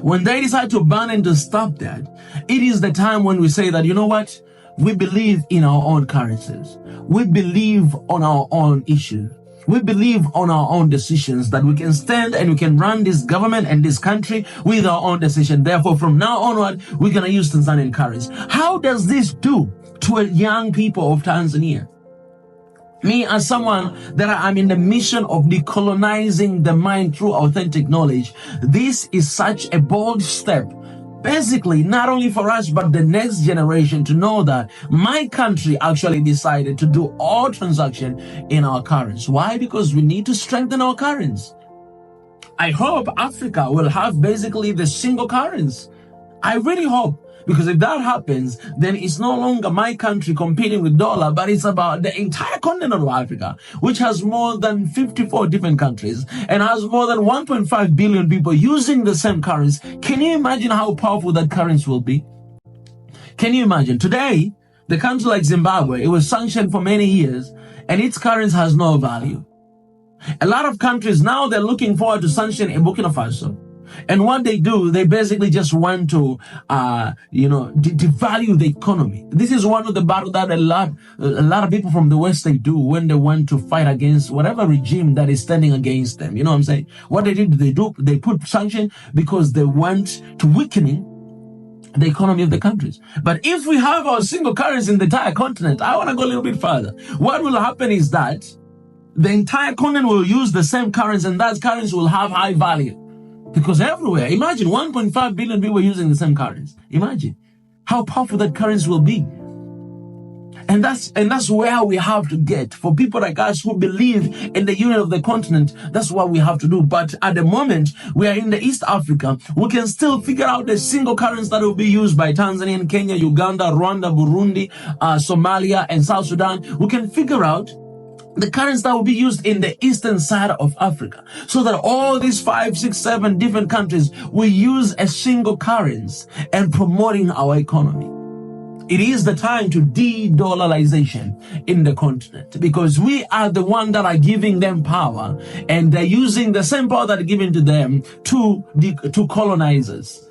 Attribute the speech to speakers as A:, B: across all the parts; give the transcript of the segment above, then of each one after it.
A: When they decide to ban and to stop that, it is the time when we say that, you know what? We believe in our own currencies. We believe on our own issues. We believe on our own decisions, that we can stand and we can run this government and this country with our own decision. Therefore, from now onward, we're going to use Tanzanian currency. How does this do to a young people of Tanzania? Me, as someone that I'm in the mission of decolonizing the mind through authentic knowledge, this is such a bold step. Basically, not only for us, but the next generation to know that my country actually decided to do all transaction in our currency. Why? Because we need to strengthen our currency. I hope Africa will have basically the single currency. I really hope. Because if that happens, then it's no longer my country competing with dollar, but it's about the entire continent of Africa, which has more than 54 different countries and has more than 1.5 billion people using the same currency. Can you imagine how powerful that currency will be? Can you imagine? Today, the country like Zimbabwe, it was sanctioned for many years, and its currency has no value. A lot of countries now, they're looking forward to sanctioning Burkina Faso. And what they do, they basically just want to, devalue the economy. This is one of the battles that a lot of people from the West, they do when they want to fight against whatever regime that is standing against them. You know what I'm saying? What they do, they put sanction because they want to weakening the economy of the countries. But if we have our single currency in the entire continent, I want to go a little bit further. What will happen is that the entire continent will use the same currency, and that currency will have high value. Because everywhere, imagine 1.5 billion people using the same currency. Imagine how powerful that currency will be. And that's where we have to get. For people like us who believe in the unity of the continent, that's what we have to do. But at the moment, we are in the East Africa. We can still figure out the single currency that will be used by Tanzania, Kenya, Uganda, Rwanda, Burundi, Somalia, and South Sudan. We can figure out the currency that will be used in the eastern side of Africa, so that all these 5, 6, 7 different countries will use a single currency and promoting our economy. It is the time to de-dollarization in the continent, because we are the one that are giving them power, and they're using the same power that are given to them to colonize us.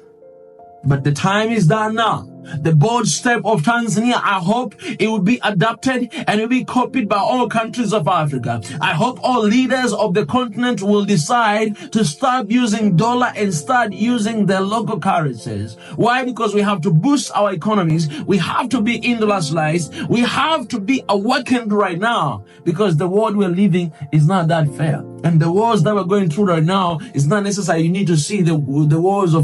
A: But the time is done now. The bold step of Tanzania, I hope it will be adopted and it will be copied by all countries of Africa. I hope all leaders of the continent will decide to stop using dollar and start using their local currencies. Why? Because we have to boost our economies. We have to be industrialized. We have to be awakened right now, because the world we're living is not that fair. And the wars that we're going through right now is not necessary. You need to see the wars of